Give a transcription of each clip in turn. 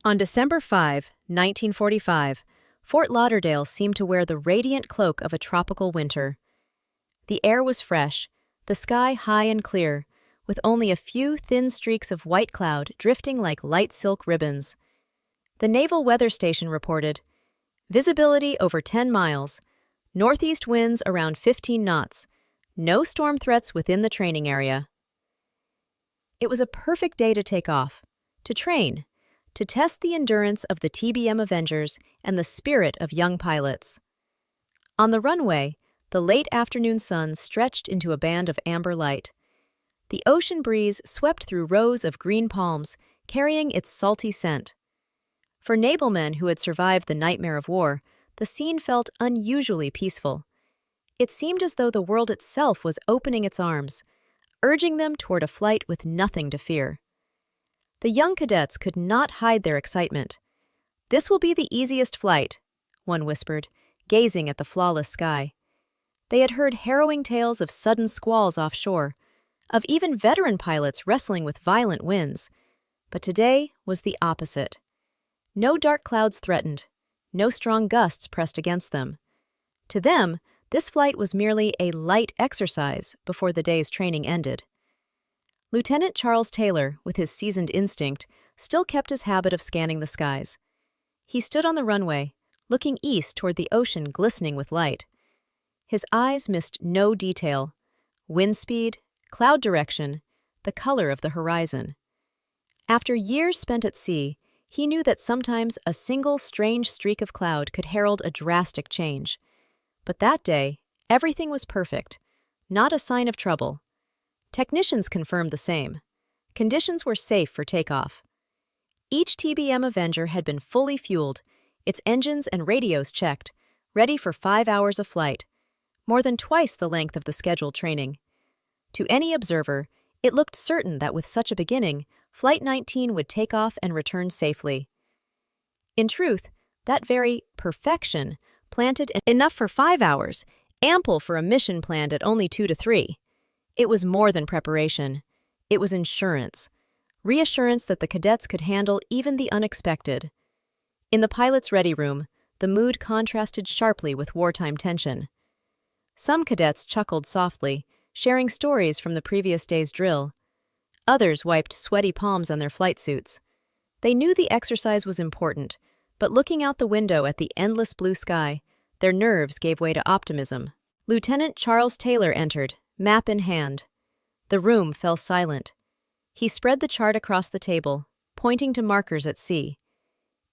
On December 5, 1945, Fort Lauderdale seemed to wear the radiant cloak of a tropical winter. The air was fresh, the sky high and clear, with only a few thin streaks of white cloud drifting like light silk ribbons. The Naval Weather Station reported, visibility over 10 miles, northeast winds around 15 knots, no storm threats within the training area. It was a perfect day to take off, to train, to test the endurance of the TBM Avengers and the spirit of young pilots. On the runway, the late afternoon sun stretched into a band of amber light. The ocean breeze swept through rows of green palms, carrying its salty scent. For naval men who had survived the nightmare of war, the scene felt unusually peaceful. It seemed as though the world itself was opening its arms, urging them toward a flight with nothing to fear. The young cadets could not hide their excitement. "This will be the easiest flight," one whispered, gazing at the flawless sky. They had heard harrowing tales of sudden squalls offshore, of even veteran pilots wrestling with violent winds. But today was the opposite. No dark clouds threatened, no strong gusts pressed against them. To them, this flight was merely a light exercise before the day's training ended. Lieutenant Charles Taylor, with his seasoned instinct, still kept his habit of scanning the skies. He stood on the runway, looking east toward the ocean glistening with light. His eyes missed no detail: wind speed, cloud direction, the color of the horizon. After years spent at sea, he knew that sometimes a single strange streak of cloud could herald a drastic change. But that day, everything was perfect, not a sign of trouble. Technicians confirmed the same. Conditions were safe for takeoff. Each TBM Avenger had been fully fueled, its engines and radios checked, ready for 5 hours of flight, more than twice the length of the scheduled training. To any observer, it looked certain that with such a beginning, Flight 19 would take off and return safely. In truth, that very perfection planted enough for 5 hours, ample for a mission planned at only 2 to 3. It was more than preparation. It was insurance. Reassurance that the cadets could handle even the unexpected. In the pilot's ready room, the mood contrasted sharply with wartime tension. Some cadets chuckled softly, sharing stories from the previous day's drill. Others wiped sweaty palms on their flight suits. They knew the exercise was important, but looking out the window at the endless blue sky, their nerves gave way to optimism. Lieutenant Charles Taylor entered, map in hand. The room fell silent. He spread the chart across the table, pointing to markers at sea.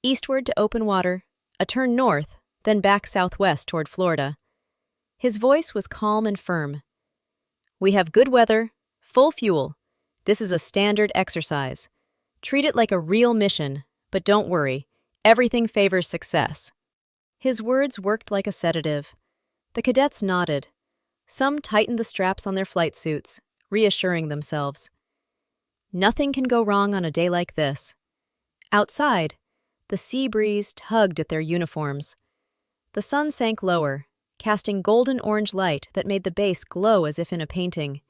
Eastward to open water, a turn north, then back southwest toward Florida. His voice was calm and firm. "We have good weather, full fuel. This is a standard exercise. Treat it like a real mission, but don't worry, everything favors success." His words worked like a sedative. The cadets nodded. Some tightened the straps on their flight suits, reassuring themselves. Nothing can go wrong on a day like this. Outside, the sea breeze tugged at their uniforms. The sun sank lower, casting golden-orange light that made the base glow as if in a painting.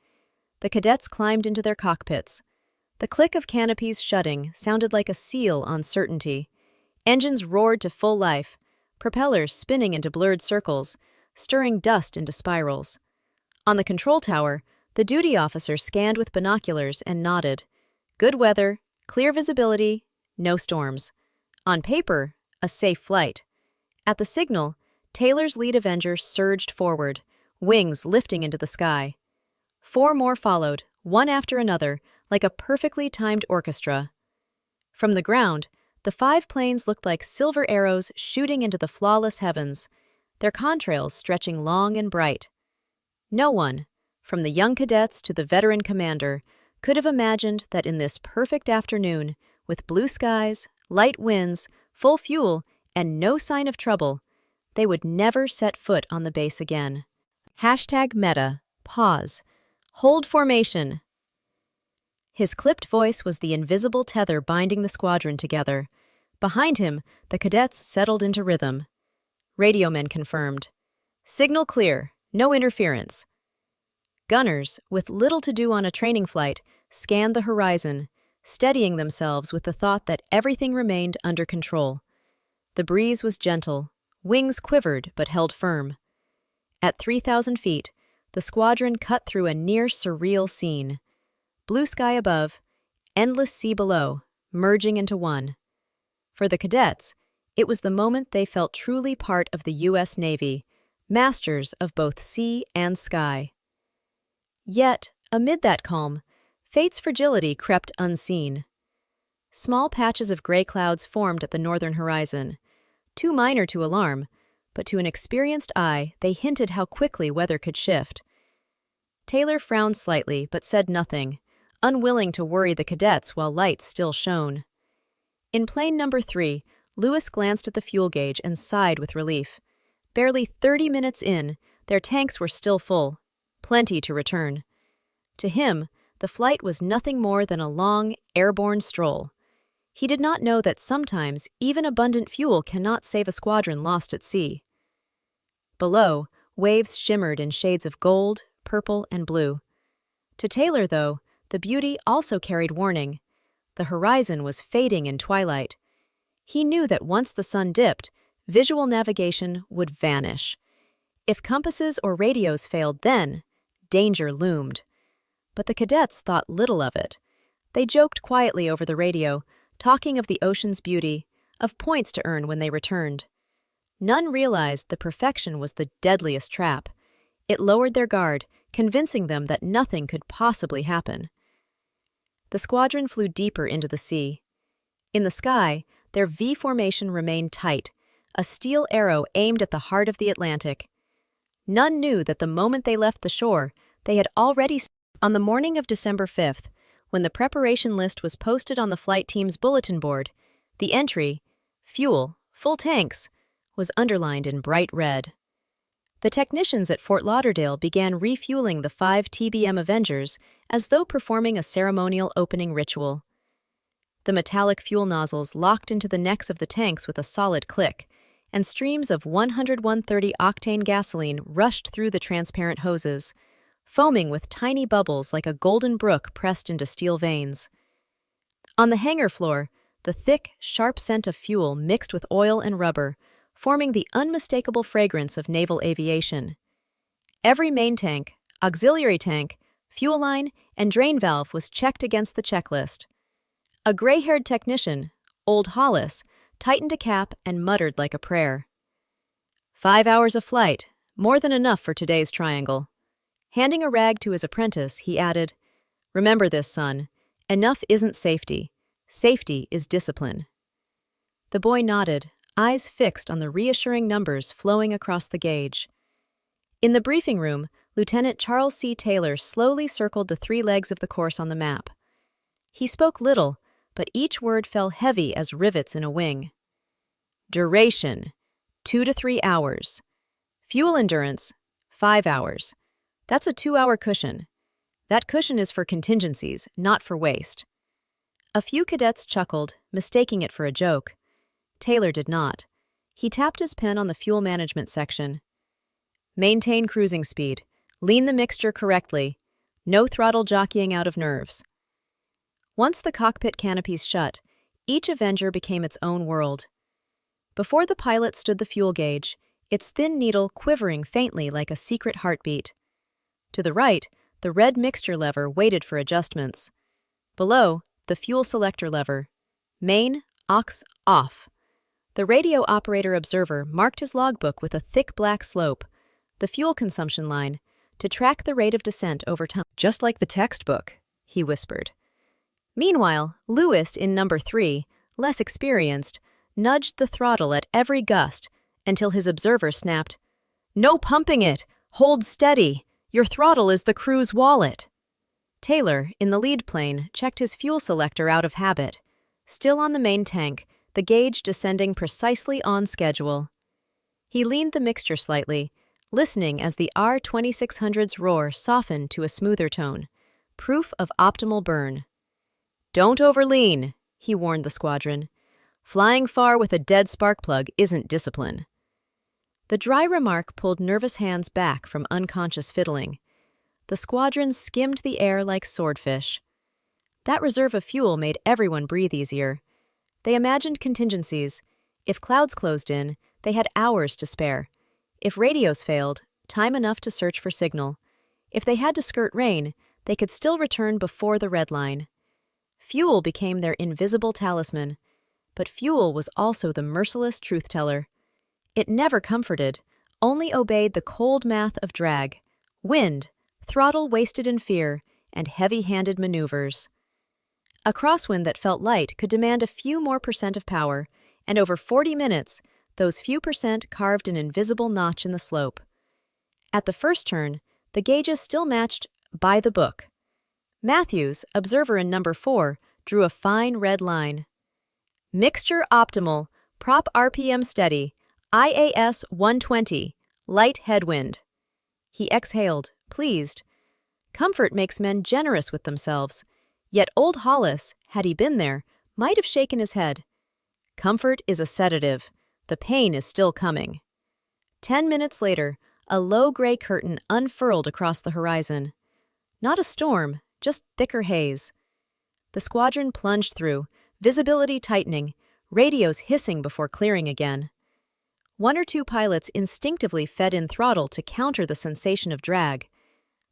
The cadets climbed into their cockpits. The click of canopies shutting sounded like a seal on certainty. Engines roared to full life, propellers spinning into blurred circles, stirring dust into spirals. On the control tower, the duty officer scanned with binoculars and nodded. Good weather, clear visibility, no storms. On paper, a safe flight. At the signal, Taylor's lead Avenger surged forward, wings lifting into the sky. 4 more followed, one after another, like a perfectly timed orchestra. From the ground, the 5 planes looked like silver arrows shooting into the flawless heavens, their contrails stretching long and bright. No one, from the young cadets to the veteran commander, could have imagined that in this perfect afternoon, with blue skies, light winds, full fuel, and no sign of trouble, they would never set foot on the base again. #Meta. Pause. Hold formation. His clipped voice was the invisible tether binding the squadron together. Behind him, the cadets settled into rhythm. Radiomen confirmed. "Signal clear. No interference." Gunners, with little to do on a training flight, scanned the horizon, steadying themselves with the thought that everything remained under control. The breeze was gentle, wings quivered but held firm. At 3,000 feet, the squadron cut through a near-surreal scene. Blue sky above, endless sea below, merging into one. For the cadets, it was the moment they felt truly part of the U.S. Navy, masters of both sea and sky. Yet, amid that calm, fate's fragility crept unseen. Small patches of gray clouds formed at the northern horizon, too minor to alarm, but to an experienced eye they hinted how quickly weather could shift. Taylor frowned slightly but said nothing, unwilling to worry the cadets while lights still shone. In plane number 3, Lewis glanced at the fuel gauge and sighed with relief. Barely 30 minutes in, their tanks were still full, plenty to return. To him, the flight was nothing more than a long, airborne stroll. He did not know that sometimes even abundant fuel cannot save a squadron lost at sea. Below, waves shimmered in shades of gold, purple, and blue. To Taylor, though, the beauty also carried warning. The horizon was fading in twilight. He knew that once the sun dipped, visual navigation would vanish. If compasses or radios failed then, danger loomed. But the cadets thought little of it. They joked quietly over the radio, talking of the ocean's beauty, of points to earn when they returned. None realized the perfection was the deadliest trap. It lowered their guard, convincing them that nothing could possibly happen. The squadron flew deeper into the sea. In the sky, their V formation remained tight, a steel arrow aimed at the heart of the Atlantic. None knew that the moment they left the shore, they had already... On the morning of December 5th, when the preparation list was posted on the flight team's bulletin board, the entry, "Fuel, full tanks," was underlined in bright red. The technicians at Fort Lauderdale began refueling the 5 TBM Avengers as though performing a ceremonial opening ritual. The metallic fuel nozzles locked into the necks of the tanks with a solid click, and streams of 130-octane gasoline rushed through the transparent hoses, foaming with tiny bubbles like a golden brook pressed into steel veins. On the hangar floor, the thick, sharp scent of fuel mixed with oil and rubber, forming the unmistakable fragrance of naval aviation. Every main tank, auxiliary tank, fuel line, and drain valve was checked against the checklist. A gray-haired technician, Old Hollis, tightened a cap and muttered like a prayer. 5 hours of flight, more than enough for today's triangle. Handing a rag to his apprentice, he added, "Remember this, son. Enough isn't safety. Safety is discipline." The boy nodded, eyes fixed on the reassuring numbers flowing across the gauge. In the briefing room, Lieutenant Charles C. Taylor slowly circled the 3 legs of the course on the map. He spoke little, but each word fell heavy as rivets in a wing. Duration, 2 to 3 hours. Fuel endurance, 5 hours. That's a 2-hour cushion. That cushion is for contingencies, not for waste. A few cadets chuckled, mistaking it for a joke. Taylor did not. He tapped his pen on the fuel management section. Maintain cruising speed. Lean the mixture correctly. No throttle jockeying out of nerves. Once the cockpit canopies shut, each Avenger became its own world. Before the pilot stood the fuel gauge, its thin needle quivering faintly like a secret heartbeat. To the right, the red mixture lever waited for adjustments. Below, the fuel selector lever. Main, aux, off. The radio operator observer marked his logbook with a thick black slope, the fuel consumption line, to track the rate of descent over time. "Just like the textbook," he whispered. Meanwhile, Lewis, in number 3, less experienced, nudged the throttle at every gust until his observer snapped, "No pumping it! Hold steady! Your throttle is the crew's wallet!" Taylor, in the lead plane, checked his fuel selector out of habit. Still on the main tank, the gauge descending precisely on schedule. He leaned the mixture slightly, listening as the R-2600's roar softened to a smoother tone, proof of optimal burn. "Don't overlean," he warned the squadron. "Flying far with a dead spark plug isn't discipline." The dry remark pulled nervous hands back from unconscious fiddling. The squadron skimmed the air like swordfish. That reserve of fuel made everyone breathe easier. They imagined contingencies. If clouds closed in, they had hours to spare. If radios failed, time enough to search for signal. If they had to skirt rain, they could still return before the red line. Fuel became their invisible talisman, but fuel was also the merciless truth-teller. It never comforted, only obeyed the cold math of drag, wind, throttle wasted in fear, and heavy-handed maneuvers. A crosswind that felt light could demand a few more percent of power, and over 40 minutes, those few percent carved an invisible notch in the slope. At the first turn, the gauges still matched by the book. Matthews, observer in number 4, drew a fine red line. Mixture optimal, prop RPM steady, IAS 120, light headwind. He exhaled, pleased. Comfort makes men generous with themselves, yet old Hollis, had he been there, might have shaken his head. Comfort is a sedative. The pain is still coming. 10 minutes later, a low gray curtain unfurled across the horizon. Not a storm, just thicker haze. The squadron plunged through, visibility tightening, radios hissing before clearing again. One or two pilots instinctively fed in throttle to counter the sensation of drag.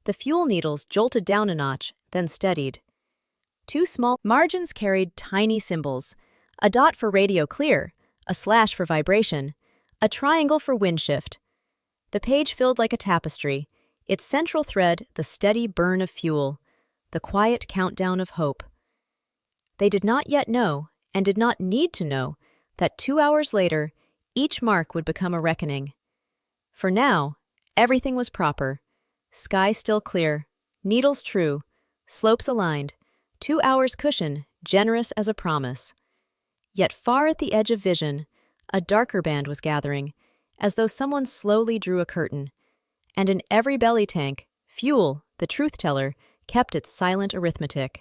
The fuel needles jolted down a notch, then steadied. Two small margins carried tiny symbols, a dot for radio clear, a slash for vibration, a triangle for wind shift. The page filled like a tapestry, its central thread the steady burn of fuel, the quiet countdown of hope. They did not yet know, and did not need to know, that 2 hours later, each mark would become a reckoning. For now, everything was proper. Sky still clear, needles true, slopes aligned, 2 hours cushion, generous as a promise. Yet far at the edge of vision, a darker band was gathering, as though someone slowly drew a curtain. And in every belly tank, fuel, the truth-teller, kept its silent arithmetic.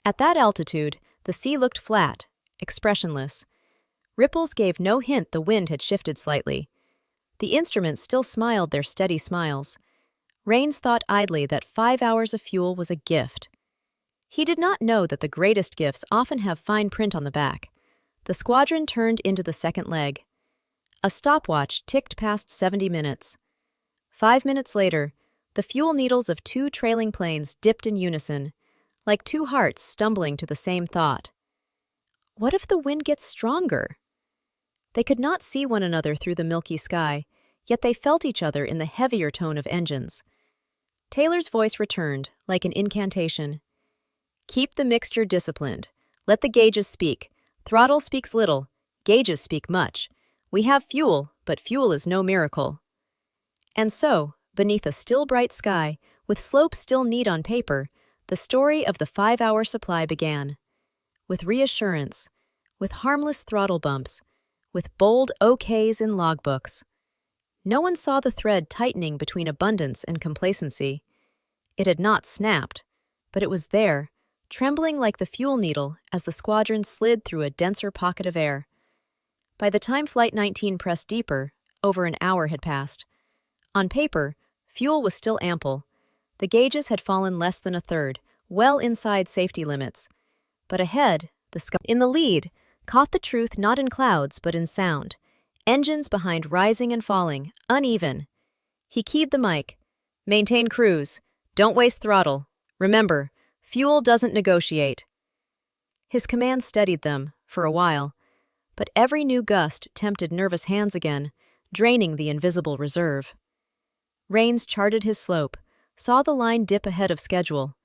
At that altitude, the sea looked flat, expressionless. Ripples gave no hint the wind had shifted slightly. The instruments still smiled their steady smiles. Raines thought idly that 5 hours of fuel was a gift. He did not know that the greatest gifts often have fine print on the back. The squadron turned into the second leg. A stopwatch ticked past 70 minutes. 5 minutes later, the fuel needles of 2 trailing planes dipped in unison, like 2 hearts stumbling to the same thought. What if the wind gets stronger? They could not see one another through the milky sky, yet they felt each other in the heavier tone of engines. Taylor's voice returned, like an incantation. Keep the mixture disciplined. Let the gauges speak. Throttle speaks little. Gauges speak much. We have fuel, but fuel is no miracle. And so, beneath a still bright sky, with slopes still neat on paper, the story of the 5-hour supply began. With reassurance, with harmless throttle bumps, with bold OKs in logbooks. No one saw the thread tightening between abundance and complacency. It had not snapped, but it was there, trembling like the fuel needle as the squadron slid through a denser pocket of air. By the time Flight 19 pressed deeper, over an hour had passed. On paper, fuel was still ample. The gauges had fallen less than a third, well inside safety limits. But ahead, the sky in the lead caught the truth not in clouds but in sound. Engines behind rising and falling, uneven. He keyed the mic. Maintain cruise. Don't waste throttle. Remember, fuel doesn't negotiate. His command steadied them, for a while. But every new gust tempted nervous hands again, draining the invisible reserve. Raines charted his slope, saw the line dip ahead of schedule.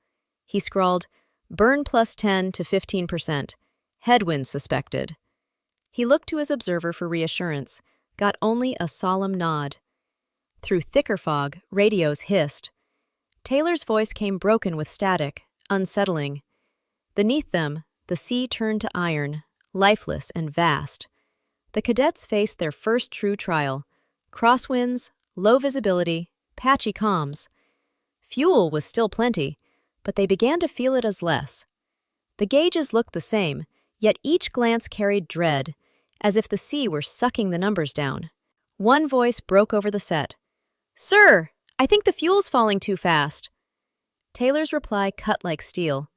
He scrawled, burn plus 10 to 15%. Headwind suspected. He looked to his observer for reassurance, got only a solemn nod. Through thicker fog, radios hissed. Taylor's voice came broken with static, unsettling. Beneath them, the sea turned to iron, lifeless and vast. The cadets faced their first true trial. Crosswinds, low visibility, patchy comms. Fuel was still plenty, but they began to feel it as less. The gauges looked the same, yet each glance carried dread, as if the sea were sucking the numbers down. One voice broke over the set. "Sir, I think the fuel's falling too fast." Taylor's reply cut like steel.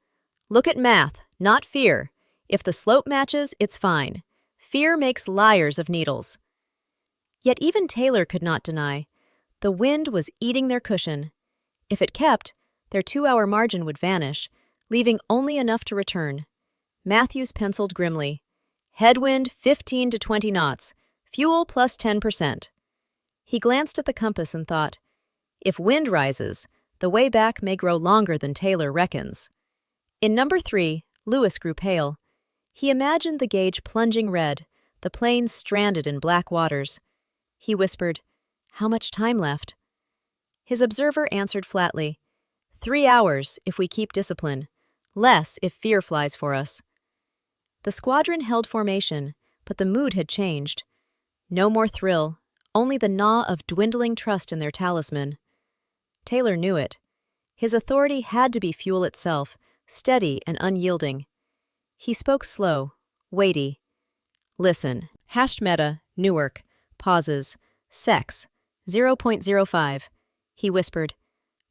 Look at math, not fear. If the slope matches, it's fine. Fear makes liars of needles. Yet even Taylor could not deny. The wind was eating their cushion. If it kept, their 2-hour margin would vanish, leaving only enough to return. Matthews penciled grimly. Headwind 15 to 20 knots. Fuel plus 10%. He glanced at the compass and thought, if wind rises, the way back may grow longer than Taylor reckons. In number 3, Lewis grew pale. He imagined the gauge plunging red, the plane stranded in black waters. He whispered, "How much time left?" His observer answered flatly, 3 hours if we keep discipline, less if fear flies for us. The squadron held formation, but the mood had changed. No more thrill, only the gnaw of dwindling trust in their talisman. Taylor knew it. His authority had to be fuel itself, steady and unyielding. He spoke slow, weighty. Listen, hashed meta, Newark, pauses, sex, 0.05. He whispered,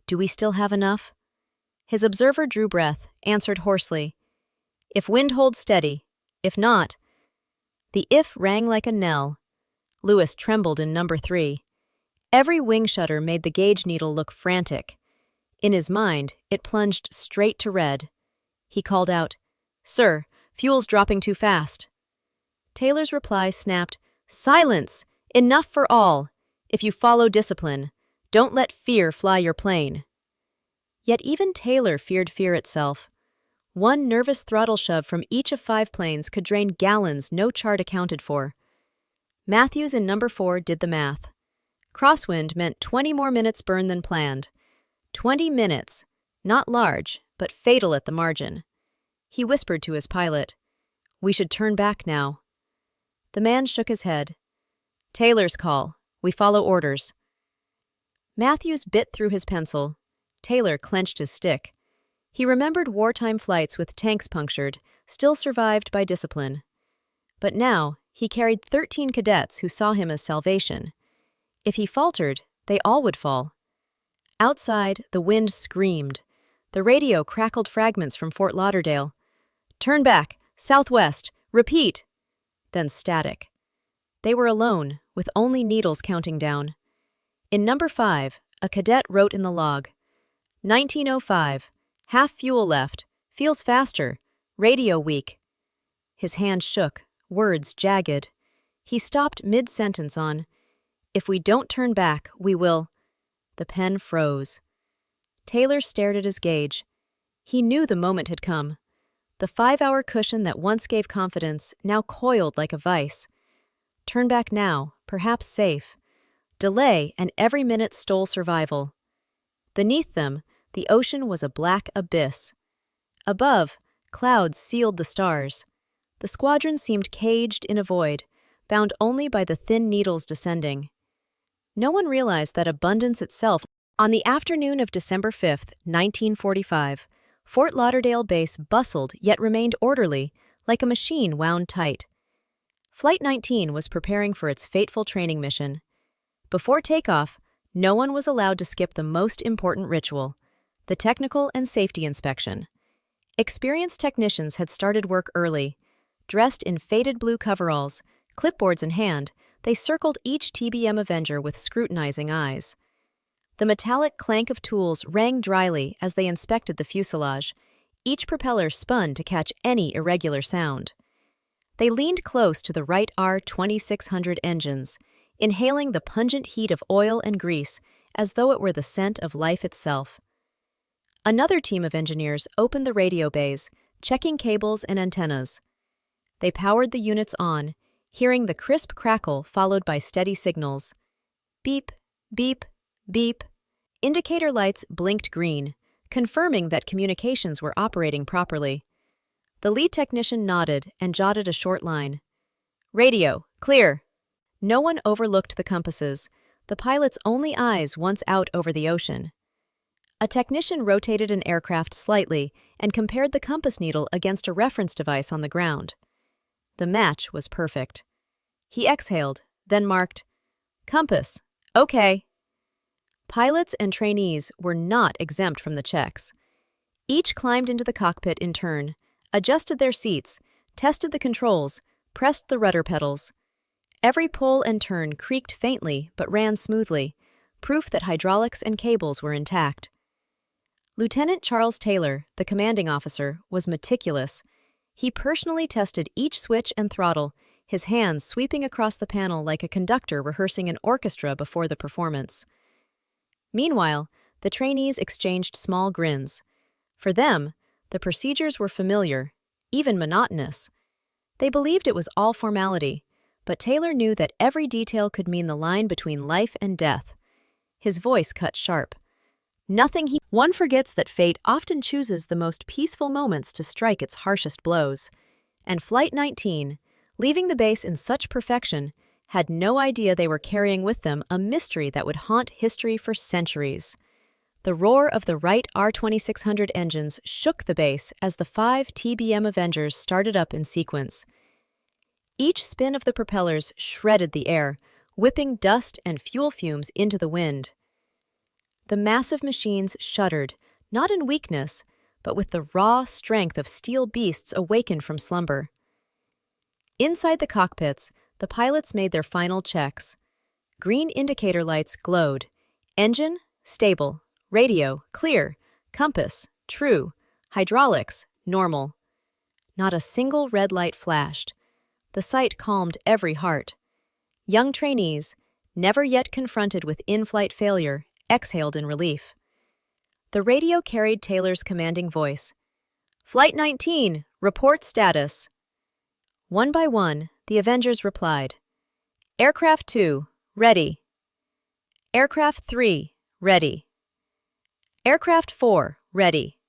do we still have enough? His observer drew breath, answered hoarsely, if wind holds steady, if not. The if rang like a knell. Lewis trembled in number 3. Every wing shutter made the gauge needle look frantic. In his mind, it plunged straight to red. He called out, Sir, fuel's dropping too fast. Taylor's reply snapped, Silence! Enough for all! If you follow discipline, don't let fear fly your plane. Yet even Taylor feared fear itself. One nervous throttle shove from each of 5 planes could drain gallons no chart accounted for. Matthews in number 4 did the math. Crosswind meant 20 more minutes burn than planned. 20 minutes, not large, but fatal at the margin. He whispered to his pilot, we should turn back now. The man shook his head. Taylor's call. We follow orders. Matthews bit through his pencil. Taylor clenched his stick. He remembered wartime flights with tanks punctured, still survived by discipline. But now, he carried 13 cadets who saw him as salvation. If he faltered, they all would fall. Outside, the wind screamed. The radio crackled fragments from Fort Lauderdale. Turn back, southwest, repeat. Then static. They were alone, with only needles counting down. In number 5, a cadet wrote in the log, 1905, half fuel left, feels faster, radio weak. His hand shook, words jagged. He stopped mid-sentence on, if we don't turn back, we will. The pen froze. Taylor stared at his gauge. He knew the moment had come. The 5-hour cushion that once gave confidence now coiled like a vice. Turn back now, perhaps safe. Delay, and every minute stole survival. Beneath them, the ocean was a black abyss. Above, clouds sealed the stars. The squadron seemed caged in a void, bound only by the thin needles descending. No one realized that abundance itself. On the afternoon of December 5, 1945, Fort Lauderdale base bustled yet remained orderly, like a machine wound tight. Flight 19 was preparing for its fateful training mission. Before takeoff, no one was allowed to skip the most important ritual, the technical and safety inspection. Experienced technicians had started work early. Dressed in faded blue coveralls, clipboards in hand, they circled each TBM Avenger with scrutinizing eyes. The metallic clank of tools rang dryly as they inspected the fuselage. Each propeller spun to catch any irregular sound. They leaned close to the Wright R-2600 engines, inhaling the pungent heat of oil and grease as though it were the scent of life itself. Another team of engineers opened the radio bays, checking cables and antennas. They powered the units on, hearing the crisp crackle followed by steady signals. Beep, beep, beep. Indicator lights blinked green, confirming that communications were operating properly. The lead technician nodded and jotted a short line. Radio, clear. No one overlooked the compasses, the pilot's only eyes once out over the ocean. A technician rotated an aircraft slightly and compared the compass needle against a reference device on the ground. The match was perfect. He exhaled, then marked, Compass, okay. Pilots and trainees were not exempt from the checks. Each climbed into the cockpit in turn, adjusted their seats, tested the controls, pressed the rudder pedals. Every pull and turn creaked faintly but ran smoothly, proof that hydraulics and cables were intact. Lieutenant Charles Taylor, the commanding officer, was meticulous. He personally tested each switch and throttle, his hands sweeping across the panel like a conductor rehearsing an orchestra before the performance. Meanwhile, the trainees exchanged small grins. For them, the procedures were familiar, even monotonous. They believed it was all formality, but Taylor knew that every detail could mean the line between life and death. His voice cut sharp. One forgets that fate often chooses the most peaceful moments to strike its harshest blows. And Flight 19, leaving the base in such perfection, had no idea they were carrying with them a mystery that would haunt history for centuries. The roar of the Wright R-2600 engines shook the base as the 5 TBM Avengers started up in sequence. Each spin of the propellers shredded the air, whipping dust and fuel fumes into the wind. The massive machines shuddered, not in weakness, but with the raw strength of steel beasts awakened from slumber. Inside the cockpits, the pilots made their final checks. Green indicator lights glowed. Engine, stable. Radio, clear. Compass, true. Hydraulics, normal. Not a single red light flashed. The sight calmed every heart. Young trainees, never yet confronted with in-flight failure, exhaled in relief. The radio carried Taylor's commanding voice. "Flight 19, report status." One by one, the Avengers replied. "Aircraft 2, ready. Aircraft 3, ready. Aircraft 4, ready.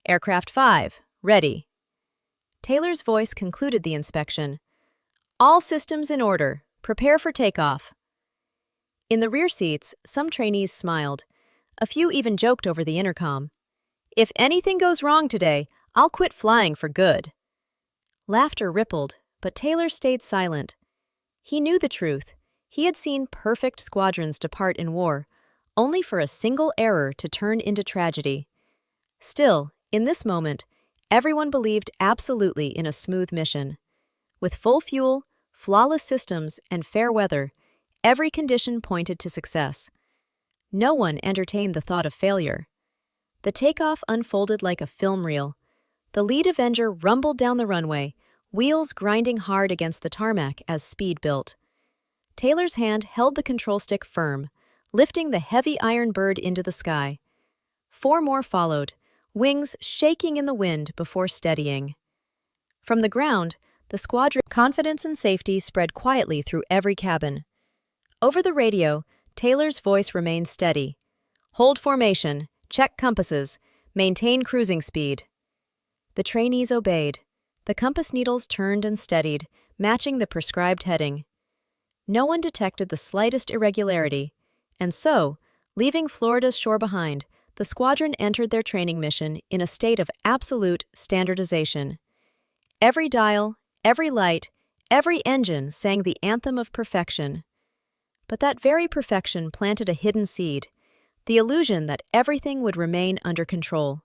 Aircraft 5, ready." Taylor's voice concluded the inspection. "All systems in order. Prepare for takeoff." In the rear seats, some trainees smiled. A few even joked over the intercom. "If anything goes wrong today, I'll quit flying for good." Laughter rippled, but Taylor stayed silent. He knew the truth. He had seen perfect squadrons depart in war, only for a single error to turn into tragedy. Still, in this moment, everyone believed absolutely in a smooth mission. With full fuel, flawless systems, and fair weather, every condition pointed to success. No one entertained the thought of failure. The takeoff unfolded like a film reel. The lead Avenger rumbled down the runway, wheels grinding hard against the tarmac as speed built. Taylor's hand held the control stick firm, lifting the heavy iron bird into the sky. 4 more followed, wings shaking in the wind before steadying. From the ground, the squadron confidence and safety spread quietly through every cabin. Over the radio, Taylor's voice remained steady. "Hold formation, check compasses, maintain cruising speed." The trainees obeyed. The compass needles turned and steadied, matching the prescribed heading. No one detected the slightest irregularity, and so, leaving Florida's shore behind, the squadron entered their training mission in a state of absolute standardization. Every dial, every light, every engine sang the anthem of perfection. But that very perfection planted a hidden seed, the illusion that everything would remain under control.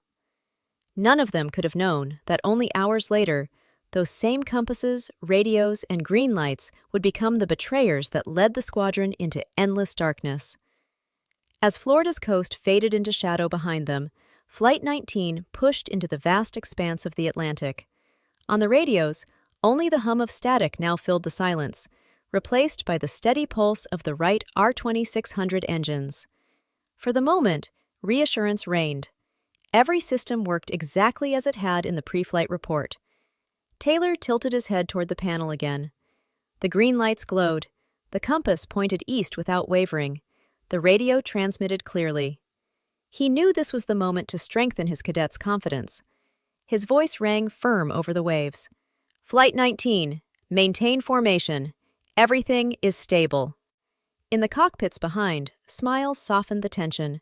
None of them could have known that only hours later, those same compasses, radios, and green lights would become the betrayers that led the squadron into endless darkness. As Florida's coast faded into shadow behind them, Flight 19 pushed into the vast expanse of the Atlantic. On the radios, only the hum of static now filled the silence, replaced by the steady pulse of the Wright R-2600 engines. For the moment, reassurance reigned. Every system worked exactly as it had in the pre-flight report. Taylor tilted his head toward the panel again. The green lights glowed. The compass pointed east without wavering. The radio transmitted clearly. He knew this was the moment to strengthen his cadets' confidence. His voice rang firm over the waves. "Flight 19, maintain formation. Everything is stable." In the cockpits behind, smiles softened the tension.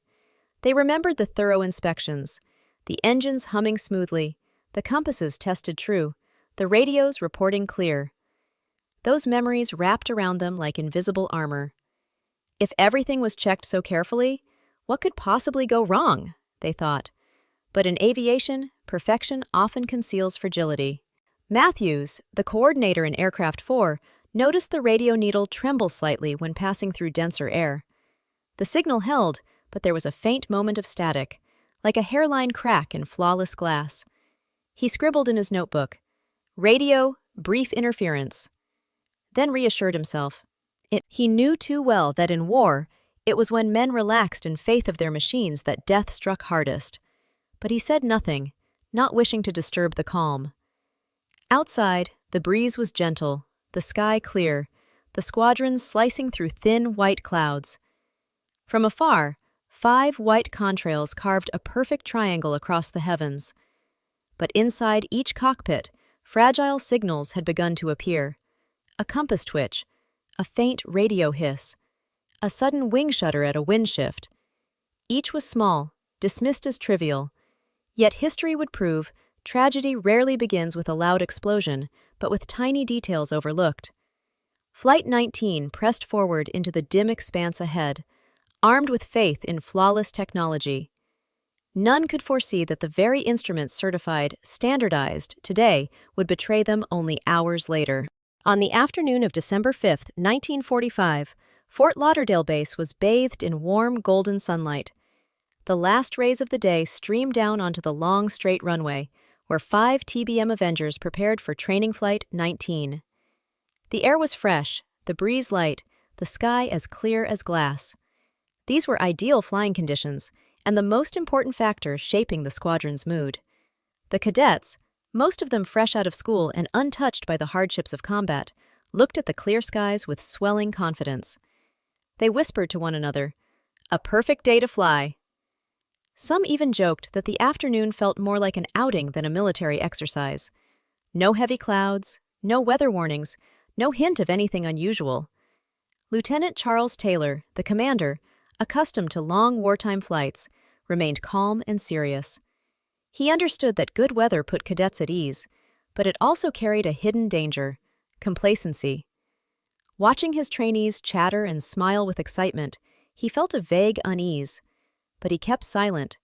They remembered the thorough inspections, the engines humming smoothly, the compasses tested true, the radios reporting clear. Those memories wrapped around them like invisible armor. If everything was checked so carefully, what could possibly go wrong? They thought. But in aviation, perfection often conceals fragility. Matthews, the coordinator in Aircraft 4, noticed the radio needle tremble slightly when passing through denser air. The signal held, but there was a faint moment of static, like a hairline crack in flawless glass. He scribbled in his notebook, "Radio, brief interference," then reassured himself. He knew too well that in war, it was when men relaxed in faith of their machines that death struck hardest. But he said nothing, not wishing to disturb the calm. Outside, the breeze was gentle, the sky clear, the squadron slicing through thin white clouds. From afar, 5 white contrails carved a perfect triangle across the heavens. But inside each cockpit, fragile signals had begun to appear. A compass twitch, a faint radio hiss, a sudden wing shudder at a wind shift. Each was small, dismissed as trivial. Yet history would prove tragedy rarely begins with a loud explosion, but with tiny details overlooked. Flight 19 pressed forward into the dim expanse ahead, armed with faith in flawless technology. None could foresee that the very instruments certified standardized today would betray them only hours later. On the afternoon of December 5, 1945, Fort Lauderdale base was bathed in warm golden sunlight. The last rays of the day streamed down onto the long, straight runway, where 5 TBM Avengers prepared for training flight 19. The air was fresh, the breeze light, the sky as clear as glass. These were ideal flying conditions, and the most important factor shaping the squadron's mood. The cadets, most of them fresh out of school and untouched by the hardships of combat, looked at the clear skies with swelling confidence. They whispered to one another, "A perfect day to fly." Some even joked that the afternoon felt more like an outing than a military exercise. No heavy clouds, no weather warnings, no hint of anything unusual. Lieutenant Charles Taylor, the commander, accustomed to long wartime flights, remained calm and serious. He understood that good weather put cadets at ease, but it also carried a hidden danger: complacency. Watching his trainees chatter and smile with excitement, he felt a vague unease. But he kept silent.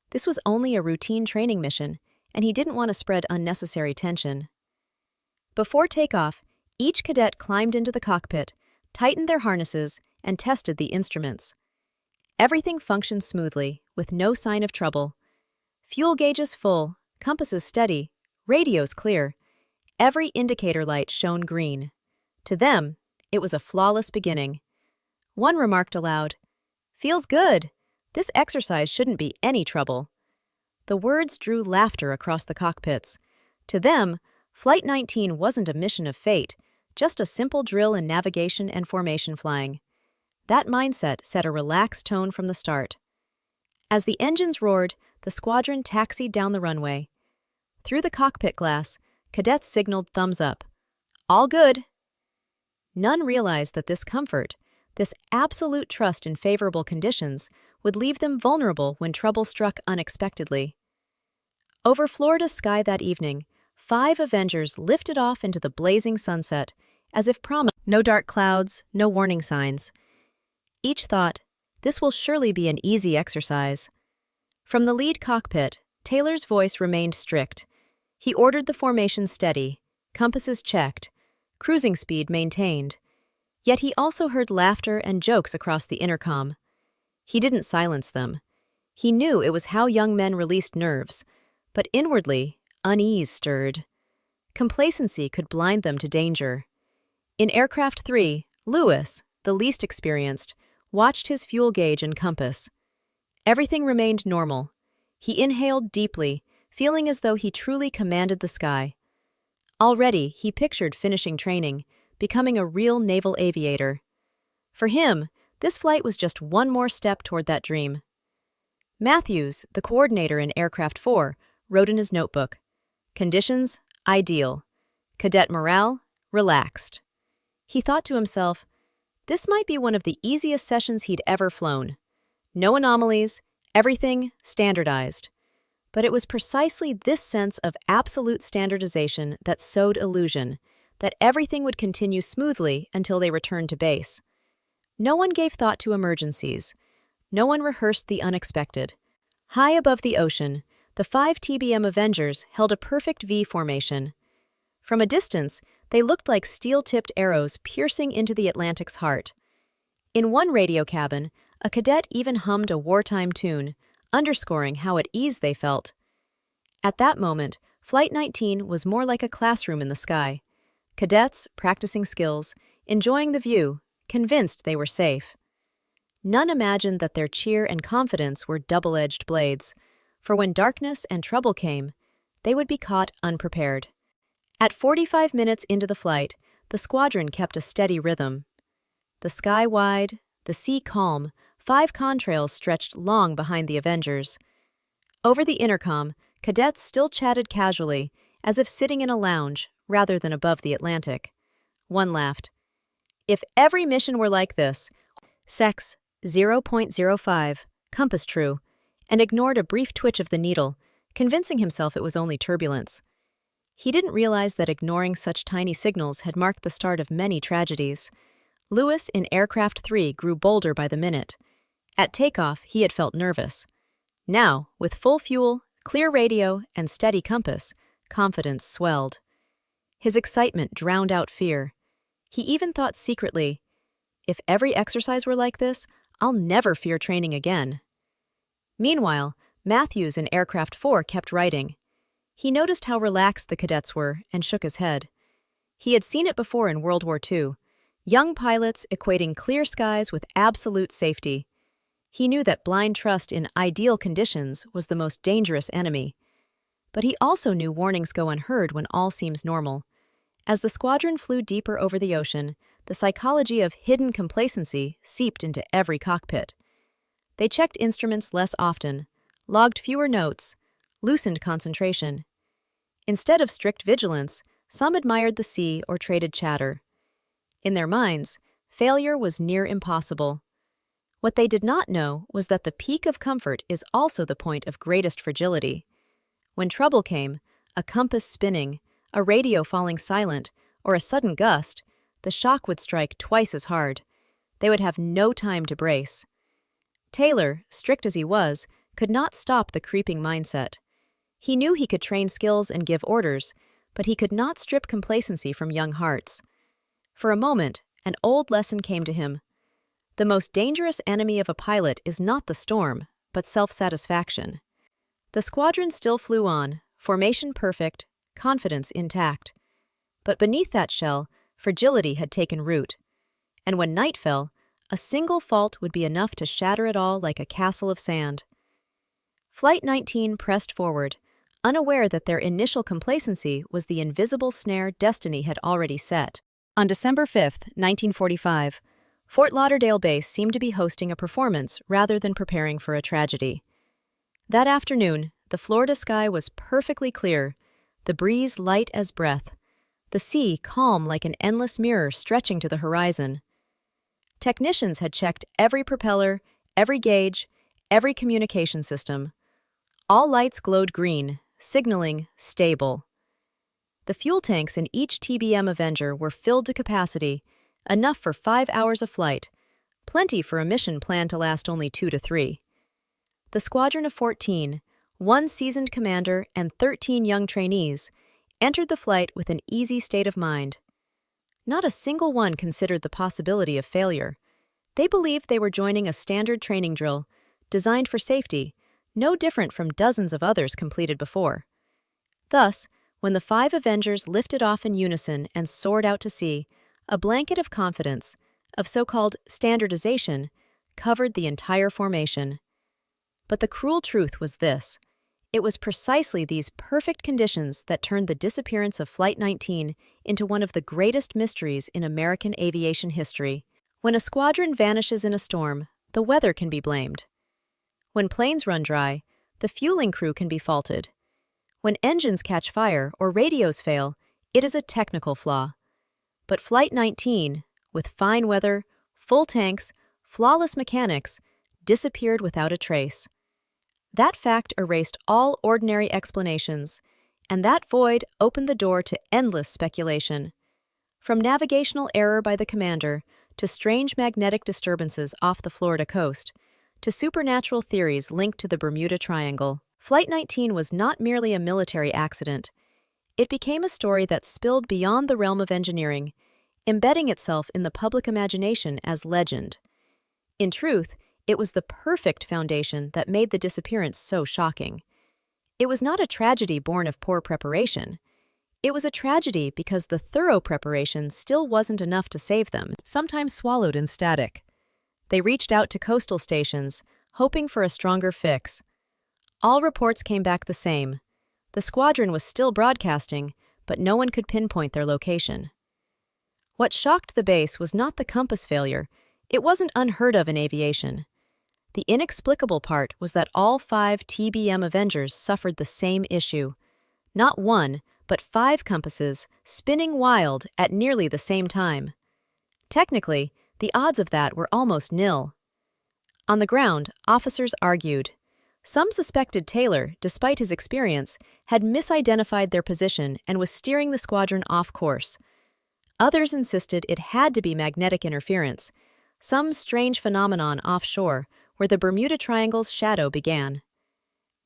This was only a routine training mission, and he didn't want to spread unnecessary tension. Before takeoff, each cadet climbed into the cockpit, tightened their harnesses, and tested the instruments. Everything functioned smoothly, with no sign of trouble. Fuel gauges full, compasses steady, radios clear. Every indicator light shone green. To them, it was a flawless beginning. One remarked aloud, "Feels good. This exercise shouldn't be any trouble." The words drew laughter across the cockpits. To them, Flight 19 wasn't a mission of fate, just a simple drill in navigation and formation flying. That mindset set a relaxed tone from the start. As the engines roared, the squadron taxied down the runway. Through the cockpit glass, cadets signaled thumbs up. "All good." None realized that this comfort, this absolute trust in favorable conditions, would leave them vulnerable when trouble struck unexpectedly. Over Florida's sky that evening, 5 Avengers lifted off into the blazing sunset, as if promised. No dark clouds, no warning signs. Each thought, "This will surely be an easy exercise." From the lead cockpit, Taylor's voice remained strict. He ordered the formation steady, compasses checked, cruising speed maintained. Yet he also heard laughter and jokes across the intercom. He didn't silence them. He knew it was how young men released nerves, but inwardly, unease stirred. Complacency could blind them to danger. In Aircraft 3, Lewis, the least experienced, watched his fuel gauge and compass. Everything remained normal. He inhaled deeply, feeling as though he truly commanded the sky. Already, he pictured finishing training, becoming a real naval aviator. For him, this flight was just one more step toward that dream. Matthews, the coordinator in Aircraft 4, wrote in his notebook, "Conditions, ideal. Cadet morale, relaxed." He thought to himself, this might be one of the easiest sessions he'd ever flown. No anomalies, everything standardized. But it was precisely this sense of absolute standardization that sowed illusion, that everything would continue smoothly until they returned to base. No one gave thought to emergencies. No one rehearsed the unexpected. High above the ocean, the 5 TBM Avengers held a perfect V formation. From a distance, they looked like steel-tipped arrows piercing into the Atlantic's heart. In one radio cabin, a cadet even hummed a wartime tune, underscoring how at ease they felt. At that moment, Flight 19 was more like a classroom in the sky. Cadets, practicing skills, enjoying the view, convinced they were safe. None imagined that their cheer and confidence were double-edged blades, for when darkness and trouble came, they would be caught unprepared. At 45 minutes into the flight, the squadron kept a steady rhythm. The sky wide, the sea calm, 5 contrails stretched long behind the Avengers. Over the intercom, cadets still chatted casually, as if sitting in a lounge rather than above the Atlantic. One laughed. "If every mission were like this," Sex 0.05, compass true, and ignored a brief twitch of the needle, convincing himself it was only turbulence. He didn't realize that ignoring such tiny signals had marked the start of many tragedies. Lewis in Aircraft 3 grew bolder by the minute. At takeoff, he had felt nervous. Now, with full fuel, clear radio, and steady compass, confidence swelled. His excitement drowned out fear. He even thought secretly, "If every exercise were like this, I'll never fear training again." Meanwhile, Matthews in Aircraft 4 kept writing. He noticed how relaxed the cadets were and shook his head. He had seen it before in World War II, young pilots equating clear skies with absolute safety. He knew that blind trust in ideal conditions was the most dangerous enemy. But he also knew warnings go unheard when all seems normal. As the squadron flew deeper over the ocean, the psychology of hidden complacency seeped into every cockpit. They checked instruments less often, logged fewer notes, loosened concentration. Instead of strict vigilance, some admired the sea or traded chatter. In their minds, failure was near impossible. What they did not know was that the peak of comfort is also the point of greatest fragility. When trouble came, a compass spinning, a radio falling silent, or a sudden gust, the shock would strike twice as hard. They would have no time to brace. Taylor, strict as he was, could not stop the creeping mindset. He knew he could train skills and give orders, but he could not strip complacency from young hearts. For a moment, an old lesson came to him. The most dangerous enemy of a pilot is not the storm, but self-satisfaction. The squadron still flew on, formation perfect, confidence intact. But beneath that shell, fragility had taken root. And when night fell, a single fault would be enough to shatter it all like a castle of sand. Flight 19 pressed forward, unaware that their initial complacency was the invisible snare destiny had already set. On December 5, 1945, Fort Lauderdale base seemed to be hosting a performance rather than preparing for a tragedy. That afternoon, the Florida sky was perfectly clear, the breeze light as breath, the sea calm like an endless mirror stretching to the horizon. Technicians had checked every propeller, every gauge, every communication system. All lights glowed green, signaling stable. The fuel tanks in each TBM Avenger were filled to capacity, enough for 5 hours of flight, plenty for a mission planned to last only 2 to 3. The squadron of 14, 1 seasoned commander and 13 young trainees, entered the flight with an easy state of mind. Not a single one considered the possibility of failure. They believed they were joining a standard training drill, designed for safety, no different from dozens of others completed before. Thus, when the 5 Avengers lifted off in unison and soared out to sea, a blanket of confidence, of so-called standardization, covered the entire formation. But the cruel truth was this. It was precisely these perfect conditions that turned the disappearance of Flight 19 into one of the greatest mysteries in American aviation history. When a squadron vanishes in a storm, the weather can be blamed. When planes run dry, the fueling crew can be faulted. When engines catch fire or radios fail, it is a technical flaw. But Flight 19, with fine weather, full tanks, flawless mechanics, disappeared without a trace. That fact erased all ordinary explanations, and that void opened the door to endless speculation. From navigational error by the commander, to strange magnetic disturbances off the Florida coast, to supernatural theories linked to the Bermuda Triangle. Flight 19 was not merely a military accident. It became a story that spilled beyond the realm of engineering, embedding itself in the public imagination as legend. In truth, it was the perfect foundation that made the disappearance so shocking. It was not a tragedy born of poor preparation. It was a tragedy because the thorough preparation still wasn't enough to save them, sometimes swallowed in static. They reached out to coastal stations, hoping for a stronger fix. All reports came back the same. The squadron was still broadcasting, but no one could pinpoint their location. What shocked the base was not the compass failure. It wasn't unheard of in aviation. The inexplicable part was that all 5 TBM Avengers suffered the same issue. Not one, but 5 compasses, spinning wild at nearly the same time. Technically, the odds of that were almost nil. On the ground, officers argued. Some suspected Taylor, despite his experience, had misidentified their position and was steering the squadron off course. Others insisted it had to be magnetic interference, some strange phenomenon offshore where the Bermuda Triangle's shadow began.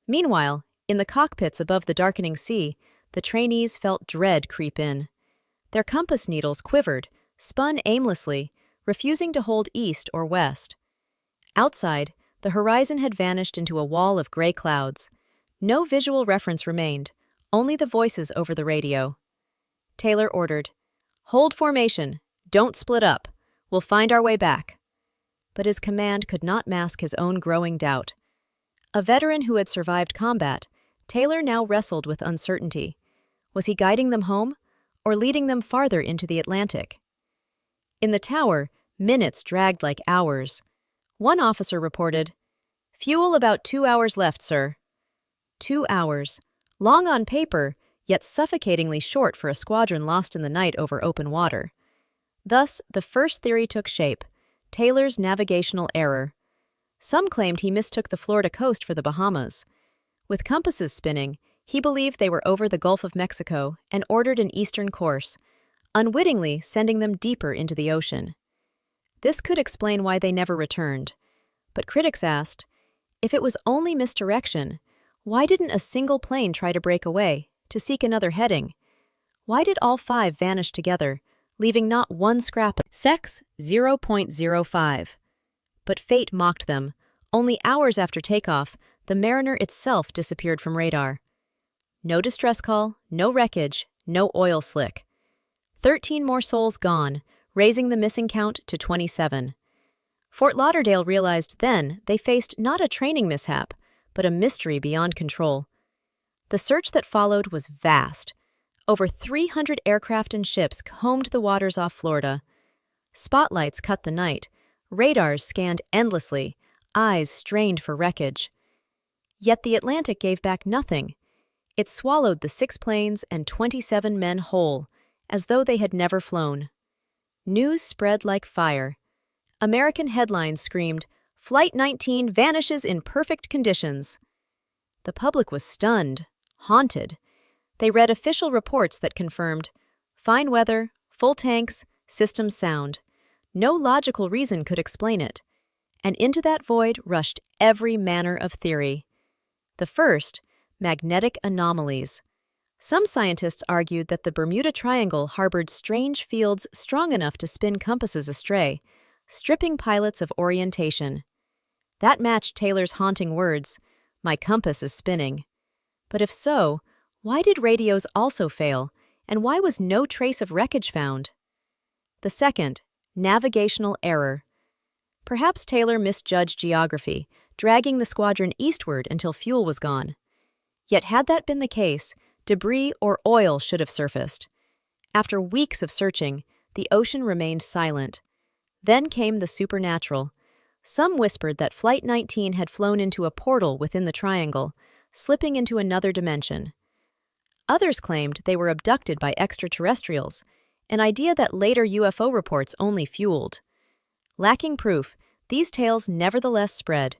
Meanwhile, in the cockpits above the darkening sea, the trainees felt dread creep in. Their compass needles quivered, spun aimlessly, refusing to hold east or west. Outside, the horizon had vanished into a wall of gray clouds. No visual reference remained, only the voices over the radio. Taylor ordered, "Hold formation, don't split up. We'll find our way back." But his command could not mask his own growing doubt. A veteran who had survived combat, Taylor now wrestled with uncertainty. Was he guiding them home, or leading them farther into the Atlantic? In the tower, minutes dragged like hours. One officer reported, "Fuel about 2 hours left, sir." 2 hours. Long on paper, yet suffocatingly short for a squadron lost in the night over open water. Thus, the first theory took shape, Taylor's navigational error. Some claimed he mistook the Florida coast for the Bahamas. With compasses spinning, he believed they were over the Gulf of Mexico and ordered an eastern course, unwittingly sending them deeper into the ocean. This could explain why they never returned. But critics asked, if it was only misdirection, why didn't a single plane try to break away, to seek another heading? Why did all 5 vanish together, leaving not one scrap? Sex 0.05. But fate mocked them. Only hours after takeoff, the Mariner itself disappeared from radar. No distress call, no wreckage, no oil slick. 13 more souls gone, raising the missing count to 27. Fort Lauderdale realized then they faced not a training mishap, but a mystery beyond control. The search that followed was vast. Over 300 aircraft and ships combed the waters off Florida. Spotlights cut the night, radars scanned endlessly, eyes strained for wreckage. Yet the Atlantic gave back nothing. It swallowed the 6 planes and 27 men whole, as though they had never flown. News spread like fire. American headlines screamed, "Flight 19 vanishes in perfect conditions." The public was stunned, haunted. They read official reports that confirmed, fine weather, full tanks, systems sound. No logical reason could explain it. And into that void rushed every manner of theory. The first, magnetic anomalies. Some scientists argued that the Bermuda Triangle harbored strange fields strong enough to spin compasses astray, stripping pilots of orientation. That matched Taylor's haunting words, "My compass is spinning." But if so, why did radios also fail, and why was no trace of wreckage found? The second, navigational error. Perhaps Taylor misjudged geography, dragging the squadron eastward until fuel was gone. Yet had that been the case, debris or oil should have surfaced. After weeks of searching, the ocean remained silent. Then came the supernatural. Some whispered that Flight 19 had flown into a portal within the triangle, slipping into another dimension. Others claimed they were abducted by extraterrestrials, an idea that later UFO reports only fueled. Lacking proof, these tales nevertheless spread,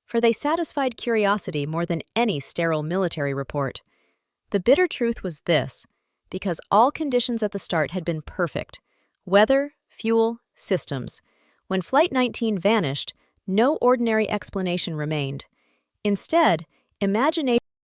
for they satisfied curiosity more than any sterile military report. The bitter truth was this, because all conditions at the start had been perfect: weather, fuel, systems. When Flight 19 vanished, no ordinary explanation remained. Instead, imagination